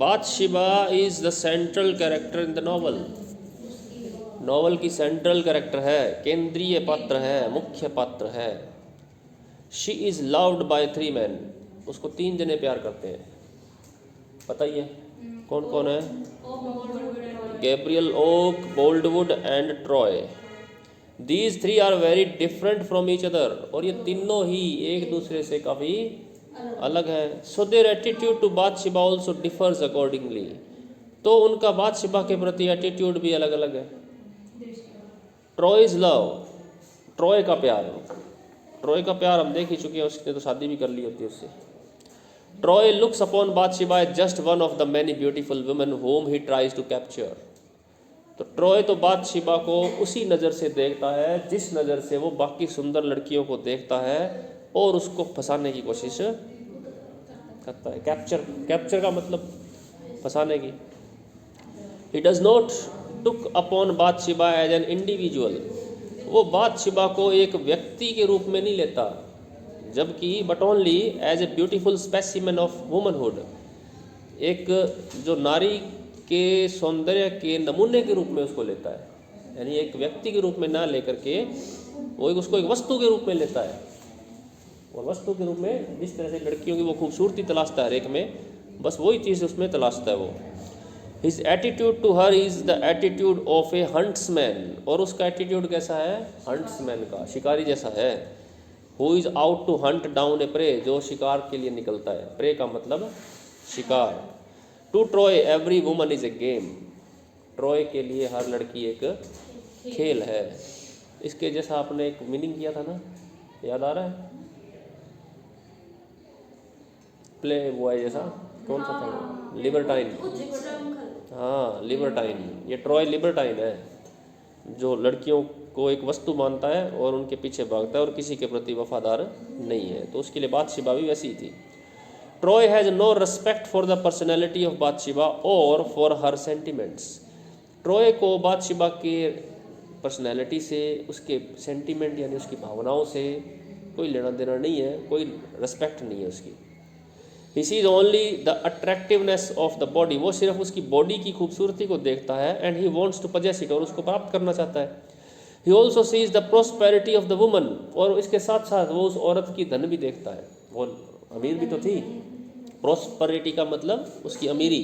बाथशिबा is the central character in the novel. Novel की central character है, केंद्रीय पात्र है, मुख्य पात्र है। She is loved by 3 men। उसको 3 जने प्यार करते हैं। पता ही है कौन कौन है? Gabriel, Oak, Boldwood and Troy. These 3 are very different from each other. और ये तीनों ही एक दूसरे से काफ़ी अलग है। So their attitude to Bathsheba also differs accordingly. तो उनका बाथशिबा के प्रति एटीट्यूड भी अलग अलग है। ट्रॉयज लव, ट्रॉय का प्यार। ट्रॉय का प्यार हम देख ही चुके हैं, उसने तो शादी भी कर ली होती है उससे। Troy looks upon Bathsheba as just one of the many beautiful women whom he tries to capture. तो ट्रॉय तो बाथशिबा को उसी नज़र से देखता है जिस नज़र से वो बाकी सुंदर लड़कियों को देखता है और उसको फंसाने की कोशिश करता है। कैप्चर का मतलब फंसाने की। He does not took upon Bathsheba as an individual. वो बाथशिबा को एक व्यक्ति के रूप में नहीं लेता, जबकि but only as a beautiful specimen of womanhood. एक जो नारी के सौंदर्य के नमूने के रूप में उसको लेता है। यानी एक व्यक्ति के रूप में ना लेकर के वो उसको एक वस्तु के रूप में लेता है। और वस्तु के रूप में जिस तरह से लड़कियों की वो खूबसूरती तलाशता है हर एक में, बस वही चीज़ उसमें तलाशता है वो। His attitude to her is the attitude of a huntsman. और उसका एटीट्यूड कैसा है? हंट्समैन का, शिकारी जैसा है। Who is out to hunt down a prey. जो शिकार के लिए निकलता है। प्रे का मतलब शिकार। To Troy every woman is a game. Troy के लिए हर लड़की एक खेल है। इसके जैसा आपने एक मीनिंग किया था ना, याद आ रहा है? प्ले बॉय जैसा कौन सा था? लिबर्टाइन। हाँ, लिबर्टाइन। ये ट्रॉय लिबर्टाइन है, जो लड़कियों को एक वस्तु मानता है और उनके पीछे भागता है और किसी के प्रति वफादार नहीं है। तो उसके लिए बाथशिबा भी वैसी ही थी। Troy has no respect for the personality of Bathsheba और फॉर हर सेंटिमेंट्स। ट्रॉय को बाथशिबा के पर्सनैलिटी से, उसके सेंटिमेंट यानी उसकी भावनाओं से कोई लेना देना नहीं है, कोई रिस्पेक्ट नहीं है उसकी। He sees only the attractiveness of the body. वो सिर्फ उसकी बॉडी की खूबसूरती को देखता है। And he wants to possess it. और उसको प्राप्त करना चाहता है। He also sees the prosperity of the woman. और इसके साथ साथ वो उस औरत की धन भी देखता है। वो अमीर भी तो थी। प्रोस्पेरिटी का मतलब उसकी अमीरी।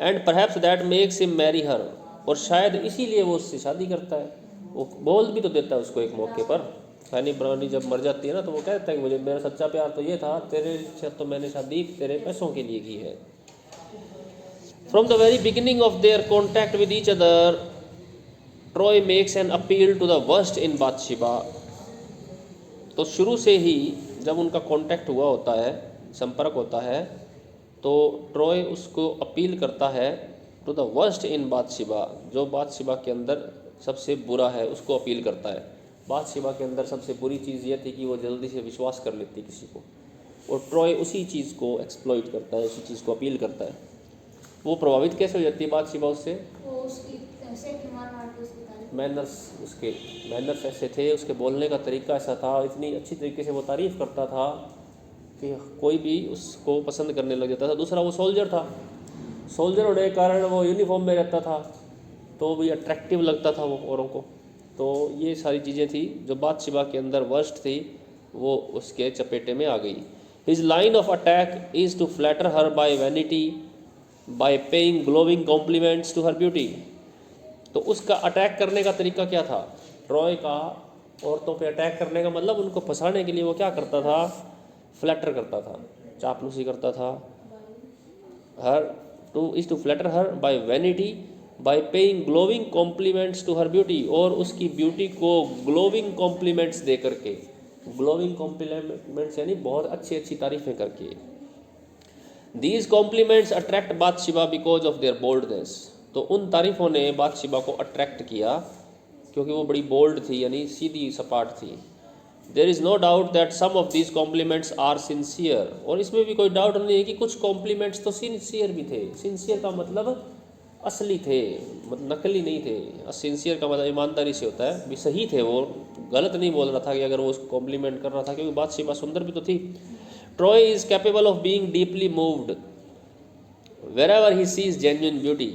And perhaps that makes him marry her. और शायद इसीलिए वो उससे शादी करता है। वो बोल भी तो देता है उसको एक मौके पर। फैनी ब्राउनी जब मर जाती है ना, तो वो कहता है कि मुझे मेरा सच्चा प्यार तो ये था, तेरे से तो मैंने शादी तेरे पैसों के लिए की है। From the very beginning of their contact with each other, Troy makes an appeal to the worst in Bathsheba. तो शुरू से ही जब उनका कॉन्टैक्ट हुआ होता है, संपर्क होता है, तो ट्रॉय उसको अपील करता है टू द वर्स्ट इन बाथशिबा। जो बाथशिबा के अंदर सबसे बुरा है उसको अपील करता है। बाथशिबा के अंदर सबसे बुरी चीज़ ये थी कि वो जल्दी से विश्वास कर लेती किसी को। और ट्रॉय उसी चीज़ को एक्सप्लॉइट करता है, उसी चीज़ को अपील करता है। वो प्रभावित कैसे हो जाती है बाथशिबा उससे? मैनर्स, उसके मैनर्स ऐसे थे, उसके बोलने का तरीका ऐसा था, इतनी अच्छी तरीके से वो तारीफ़ करता था कि कोई भी उसको पसंद करने लग जाता था। दूसरा वो सोल्जर था। सोल्जर होने के कारण वो यूनिफॉर्म में रहता था, तो भी अट्रैक्टिव लगता था वो औरों को। तो ये सारी चीज़ें थी जो बाथशिबा के अंदर वर्स्ट थी, वो उसके चपेटे में आ गई। His line of attack is to flatter her by vanity by paying glowing compliments to her beauty. तो उसका अटैक करने का तरीका क्या था? ट्रॉय का औरतों पे अटैक करने का मतलब उनको फंसाने के लिए वो क्या करता था? फ्लैटर करता था, चापलूसी करता था। Her to is to flatter her by vanity by paying glowing compliments to her beauty. और उसकी ब्यूटी को ग्लोविंग कॉम्प्लीमेंट्स दे करके, ग्लोविंग कॉम्प्लीमेंट्स यानी बहुत अच्छी अच्छी तारीफ़ें करके। These compliments attract Bathsheba because of their boldness. तो उन तारीफ़ों ने बाथशिबा को अट्रैक्ट किया क्योंकि वो बड़ी बोल्ड थी, यानी सीधी सपाट थी। There is no doubt that some of these compliments are sincere. और इसमें भी कोई डाउट नहीं है कि कुछ कॉम्प्लीमेंट्स तो सिंसियर भी थे। सिंसियर का मतलब असली थे, मतलब नकली नहीं थे। सिंसियर का मतलब ईमानदारी से होता है, भी सही थे, वो गलत नहीं बोल रहा था कि अगर वो उसको कॉम्प्लीमेंट कर रहा था, क्योंकि बाथशिबा सुंदर भी तो थी। Troy is capable of being deeply moved. Wherever he sees genuine beauty,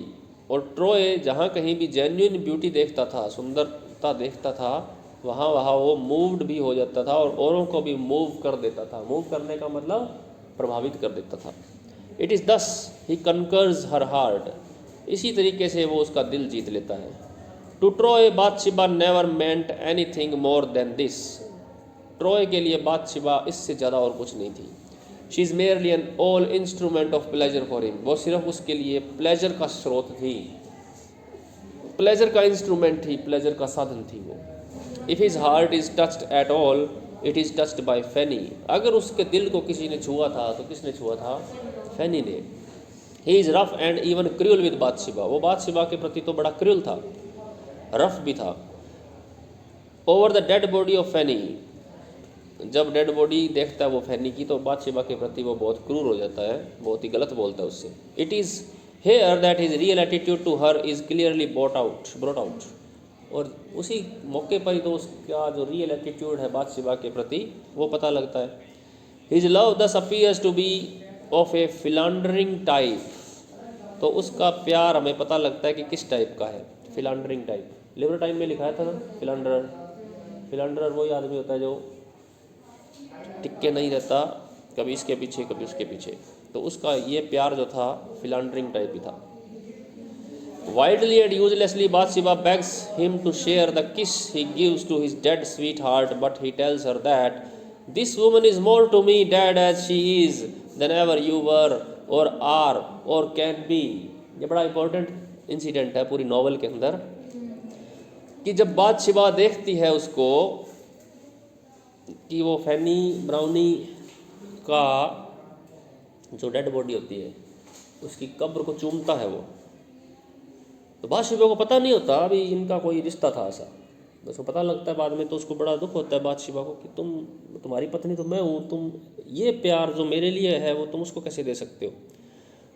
और ट्रॉय जहाँ कहीं भी जेन्युइन ब्यूटी देखता था, सुंदरता देखता था, वहाँ वहाँ वो मूव्ड भी हो जाता था और औरों को भी मूव कर देता था। मूव करने का मतलब प्रभावित कर देता था। इट इज़ दस ही कनकर्स हर हार्ट, इसी तरीके से वो उसका दिल जीत लेता है। To Troy Bathsheba never meant anything more than this, Troy के लिए बाथशेबा इससे ज़्यादा और कुछ नहीं थी। She is merely an all instrument of pleasure for him, वो सिर्फ उसके लिए प्लेजर का स्रोत थी, प्लेजर का इंस्ट्रूमेंट थी, प्लेजर का साधन थी वो। If his heart is touched at all it is touched by Fanny, अगर उसके दिल को किसी ने छुआ था तो किसने छुआ था? फैनी ने। He is rough and even cruel with Bathsheba, वो बाथशेबा के प्रति तो बड़ा क्रूअल था, रफ भी था। Over the dead body of Fanny, जब डेड बॉडी देखता है वो फैनी की, तो बाथशेबा के प्रति वो बहुत क्रूर हो जाता है, बहुत ही गलत बोलता है उससे। It is here that his real attitude to her is clearly brought out, और उसी मौके पर ही तो उसका जो रियल एटीट्यूड है बाथशेबा के प्रति वो पता लगता है। His love thus appears to be of a philandering type, तो उसका प्यार हमें पता लगता है कि किस टाइप का है, फिलांडरिंग टाइप। लिबर्टाइन में लिखाया था ना फिलांडरर, फिलांडरर वही आदमी होता है जो टिक्के नहीं रहता, कभी इसके पीछे कभी उसके पीछे, तो उसका ये प्यार जो था फिलांडरिंग टाइप ही था। Widely and uselessly Bathsheba begs him to share the kiss he gives to his dead sweetheart, but he tells her that this woman is more to me dead as she is than ever you were or are or can be। ये बड़ा important incident है पूरी novel के अंदर, कि जब बाथशेबा देखती है उसको कि वो फैनी ब्राउनी का जो डेड बॉडी होती है उसकी कब्र को चूमता है वो, तो बाथशेबा को पता नहीं होता अभी इनका कोई रिश्ता था ऐसा, बस वो पता लगता है बाद में, तो उसको बड़ा दुख होता है बाथशेबा को कि तुम्हारी पत्नी तो मैं हूँ, तुम ये प्यार जो मेरे लिए है वो तुम उसको कैसे दे सकते हो।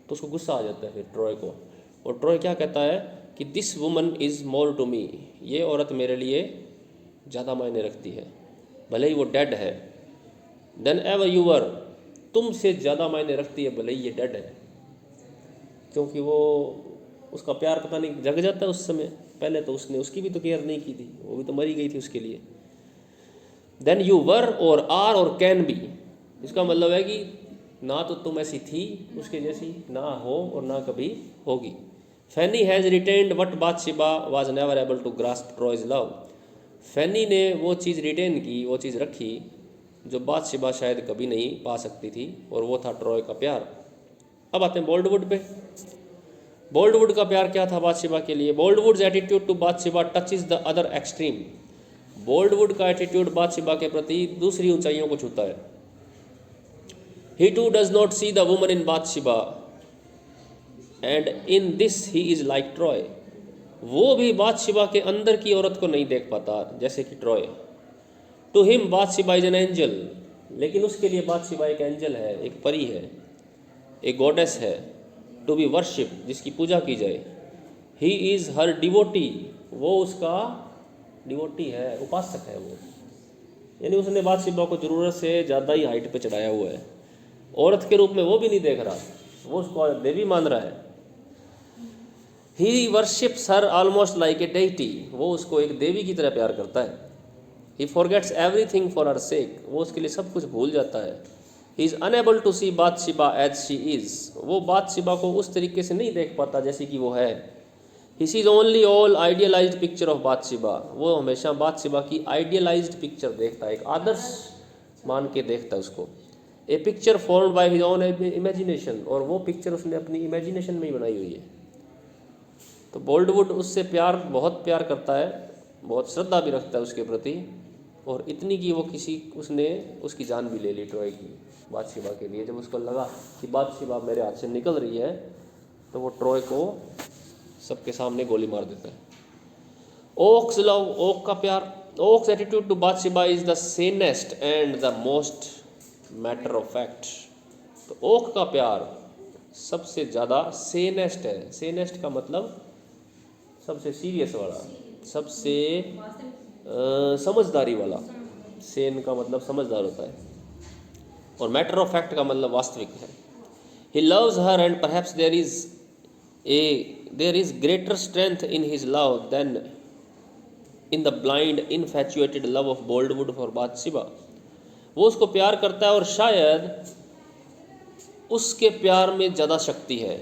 तो उसको गुस्सा आ जाता है फिर ट्रॉय को, और ट्रॉय क्या कहता है कि this woman is more to me, ये औरत मेरे लिए ज़्यादा मायने रखती है, भले ही वो डेड है, देन एवर यू वर, तुमसे ज़्यादा मायने रखती है भले ही ये डेड है, क्योंकि वो उसका प्यार पता नहीं जग जाता है उस समय, पहले तो उसने उसकी भी तो केयर नहीं की थी, वो भी तो मरी गई थी उसके लिए। देन यू वर और आर और कैन बी, इसका मतलब है कि ना तो तुम ऐसी थी उसके जैसी, ना हो और ना कभी होगी। Fanny has retained what Bathsheba was never able to grasp Troy's love, Fanny ने वो चीज़ रिटेन की, वो चीज़ रखी जो बाथशेबा शायद कभी नहीं पा सकती थी, और वो था ट्रॉय का प्यार। अब आते हैं बोल्डवुड पे। बोल्डवुड का प्यार क्या था बाथशेबा के लिए? Boldwood's attitude to Bathsheba touches the other extreme, Boldwood का एटीट्यूड बाथशेबा के प्रति दूसरी ऊंचाइयों को छूता है। He too does not see the woman in Bathsheba and in this he is like Troy, वो भी बाथशेबा के अंदर की औरत को नहीं देख पाता जैसे कि Troy. To him Bathsheba is an angel, लेकिन उसके लिए बाथशेबा एक एंजल है, एक परी है, एक गॉडेस है, टू बी वर्शिप, जिसकी पूजा की जाए। ही इज़ हर डिवोटी, वो उसका डिवोटी है, उपासक है वो, यानी उसने बाथशेबा को ज़रूरत से ज़्यादा ही हाइट पे चढ़ाया हुआ है, औरत के रूप में वो भी नहीं देख रहा, वो उसको देवी मान रहा है। He worships her almost like a deity, वो उसको एक देवी की तरह प्यार करता है। He forgets everything for her sake, वो उसके लिए सब कुछ भूल जाता है। He is unable to see Bathsheba as she is, वो बाथशेबा को उस तरीके से नहीं देख पाता जैसे कि वो है। He sees only all idealised picture of Bathsheba, वो हमेशा बाथशेबा की आइडियलाइज्ड पिक्चर देखता है, एक आदर्श मान के देखता है उसको। A picture formed by his own imagination, और वो पिक्चर उसने अपनी इमेजिनेशन में ही बनाई हुई है। तो बोल्डवुड उससे प्यार, बहुत प्यार करता है, बहुत श्रद्धा भी रखता है उसके प्रति, और इतनी कि वो उसने उसकी जान भी ले ली ट्रॉय की बाथशेबा के लिए। जब उसको लगा कि बाथशेबा मेरे हाथ से निकल रही है, तो वो ट्रॉय को सबके सामने गोली मार देता है। ओक्स लव, ओक का प्यार, Oak's attitude to Bathsheba is the sanest and the most matter of fact, तो ओक का प्यार सबसे ज़्यादा सेनेस्ट है। सेनेस्ट का मतलब सबसे सीरियस वाला, सबसे समझदारी वाला, सेन का मतलब समझदार होता है, और मैटर ऑफ फैक्ट का मतलब वास्तविक है। He loves her and perhaps there is greater strength in his love than in the blind infatuated love of Boldwood for Bathsheba. वो उसको प्यार करता है और शायद उसके प्यार में ज़्यादा शक्ति है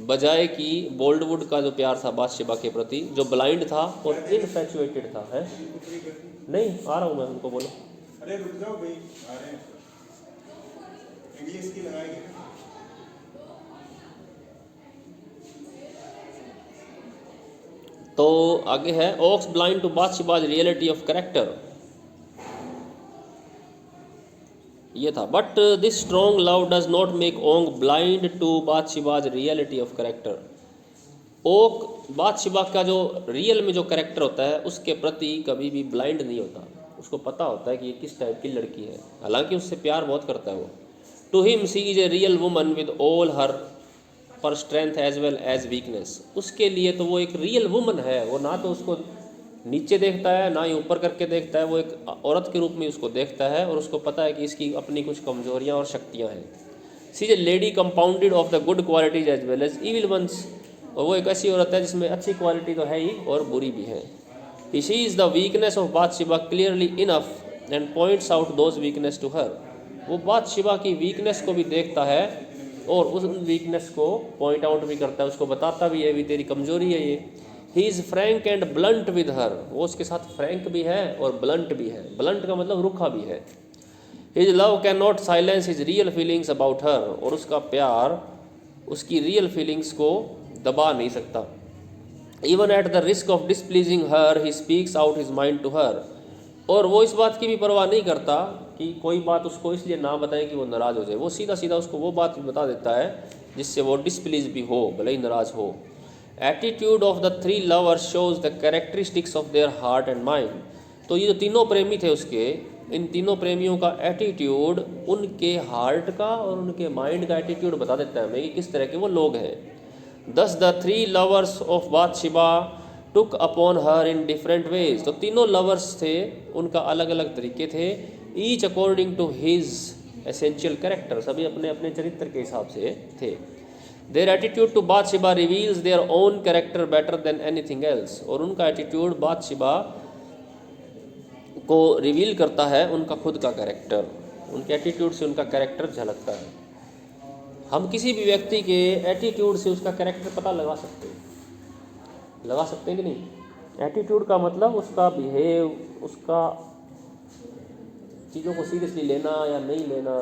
बजाय कि बोल्डवुड का जो प्यार था बादशिबा के प्रति, जो ब्लाइंड था और इनफैचुएटेड था। है नहीं आ रहा हूँ मैं, उनको बोलो। अरे रुक जाओ भाई, आ रहे हैं, इंग्लिश की लगाएंगे। तो आगे है, Oak's blind to Bathsheba's reality of character, ये था। But this strong love does not make Oak blind to Bathsheba's reality of character. Oak Bathsheba का जो रियल में जो कैरेक्टर होता है उसके प्रति कभी भी ब्लाइंड नहीं होता, उसको पता होता है कि ये किस टाइप की लड़की है, हालांकि उससे प्यार बहुत करता है वो। To him she is a real woman with all her पर strength as well as weakness. उसके लिए तो वो एक रियल वुमन है, वो ना तो उसको नीचे देखता है ना ही ऊपर करके देखता है, वो एक औरत के रूप में उसको देखता है और उसको पता है कि इसकी अपनी कुछ कमजोरियां और शक्तियां हैं। She is a lady compounded of the good qualities as well as evil ones, और वो एक ऐसी औरत है जिसमें अच्छी क्वालिटी तो है ही और बुरी भी है। He sees the weakness of Bathsheba clearly enough and points out those weakness to her. वो बादशिबा की वीकनेस को भी देखता है और उस वीकनेस को पॉइंट आउट भी करता है, उसको बताता भी है भी तेरी कमजोरी है ये। He is Frank and blunt with her, वो उसके साथ फ्रैंक भी है और ब्लंट भी है। ब्लंट का मतलब रुखा भी है। His love can not silence his real feelings about her, और उसका प्यार उसकी रियल फीलिंग्स को दबा नहीं सकता। Even at the risk of displeasing her he speaks out his mind to her, और वो इस बात की भी परवाह नहीं करता कि कोई बात उसको इसलिए ना बताएं कि वो नाराज़ हो जाए, वो सीधा सीधा उसको वो बात बता देता है जिससे वो डिसप्लीज भी हो, भले ही नाराज़ हो। Attitude of the three lovers shows the characteristics of their heart and mind. तो ये जो तीनों प्रेमी थे उसके, इन तीनों प्रेमियों का एटीट्यूड उनके हार्ट का और उनके माइंड का एटीट्यूड बता देता है हमें कि किस तरह के वो लोग हैं। Thus the three lovers of Bathsheba took upon her in different ways. तो तीनों लवर्स थे, उनका अलग अलग तरीके थे, each according to his essential character, सभी अपने अपने चरित्र के हिसाब से थे। Their attitude to Bathsheba reveals their own character better than anything else, और उनका एटीट्यूड बादशिबा को रिवील करता है उनका खुद का कैरेक्टर, उनके एटीट्यूड से उनका कैरेक्टर झलकता है। हम किसी भी व्यक्ति के एटीट्यूड से उसका कैरेक्टर पता लगा सकते हैं कि नहीं। एटीट्यूड का मतलब उसका बिहेव, उसका चीज़ों को सीरियसली लेना या नहीं लेना।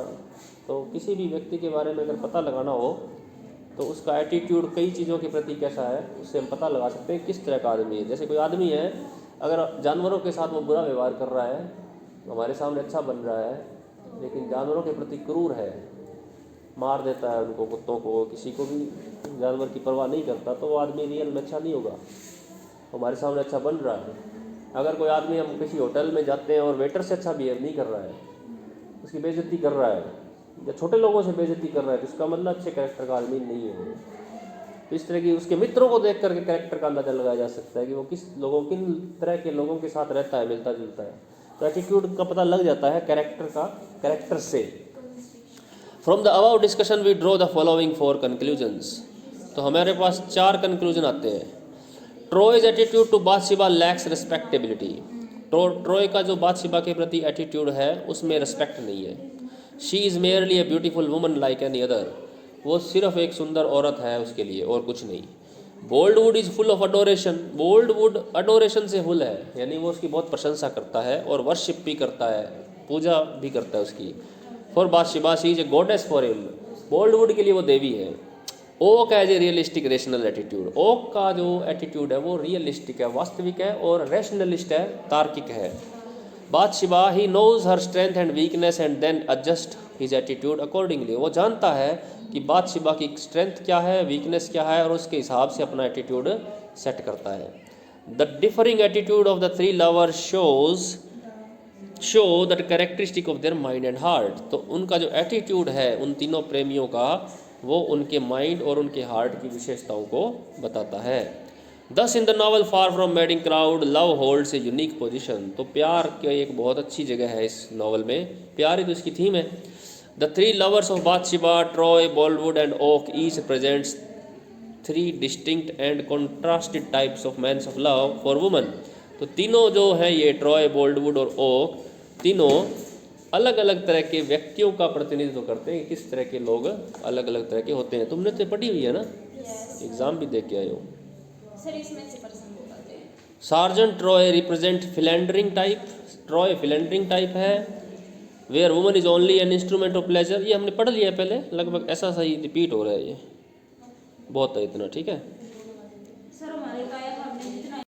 तो किसी भी व्यक्ति के बारे में अगर पता लगाना हो तो उसका एटीट्यूड कई चीज़ों के प्रति कैसा है उससे हम पता लगा सकते हैं किस तरह का आदमी है। जैसे कोई आदमी है, अगर जानवरों के साथ वो बुरा व्यवहार कर रहा है, हमारे सामने अच्छा बन रहा है, लेकिन जानवरों के प्रति क्रूर है, मार देता है उनको, कुत्तों को, किसी को भी जानवर की परवाह नहीं करता, तो वो आदमी रियल में अच्छा नहीं होगा। हमारे सामने अच्छा बन रहा है। अगर कोई आदमी, हम किसी होटल में जाते हैं और वेटर से अच्छा बिहेव नहीं कर रहा है, उसकी बेइज्जती कर रहा है या छोटे लोगों से बेइज्जती कर रहा है, तो इसका मतलब अच्छे कैरेक्टर का आदमी नहीं है। तो इस तरह की उसके मित्रों को देख करके कैरेक्टर का अंदाजा लगाया जा सकता है कि वो किन तरह के लोगों के साथ रहता है, मिलता जुलता है। तो एटीट्यूड का पता लग जाता है कैरेक्टर से। From the above discussion we draw the following 4 conclusions. तो हमारे पास 4 कंक्लूजन आते हैं। Troy's attitude to Bathsheba lacks respectability. Troy का जो बादशिबा के प्रति एटीट्यूड है उसमें रिस्पेक्ट नहीं है। She is merely a beautiful woman like any other, वो सिर्फ एक सुंदर औरत है उसके लिए और कुछ नहीं। Boldwood is full of adoration. Boldwood adoration से फुल है, यानी वो उसकी बहुत प्रशंसा करता है और वर्शिप भी करता है, पूजा भी करता है उसकी। For Bathsheba she is a goddess for him. Boldwood के लिए वो देवी है। Oak as a realistic rational attitude. Oak का जो एटीट्यूड है वो रियलिस्टिक है, वास्तविक है और रैशनलिस्ट है, तार्किक है। Bathsheba he knows her strength and weakness and then adjust his attitude accordingly. वो जानता है कि बादशिबा की स्ट्रेंथ क्या है, वीकनेस क्या है, और उसके हिसाब से अपना एटीट्यूड सेट करता है। The differing attitude of the 3 lovers show that characteristic of their mind and heart. तो उनका जो एटीट्यूड है उन तीनों प्रेमियों का, वो उनके माइंड और उनके हार्ट की विशेषताओं को बताता है। दस in the novel far from madding crowd love holds a unique position. तो प्यार की एक बहुत अच्छी जगह है इस नावल में, प्यार ही तो इसकी थीम है। The three lovers of Bathsheba, Troy, Boldwood and Oak each presents three distinct and contrasted types of man's of love for woman. तो तीनों जो हैं ये ट्रॉय, बॉलीवुड और ओक, तीनों अलग अलग तरह के व्यक्तियों का प्रतिनिधित्व करते हैं, किस तरह के लोग अलग अलग तरह के होते हैं। तुमने तो पढ़ी हुई है ना, एग्जाम भी दे के आए हो। सर इसमें से पर्सन बताते हैं। Sergeant Troy represent philandering type, Troy philandering type है। Where woman is only an instrument of pleasure, ये हमने पढ़ लिया है पहले, लगभग ऐसा सही रिपीट हो रहा है, ये बहुत है इतना, ठीक है।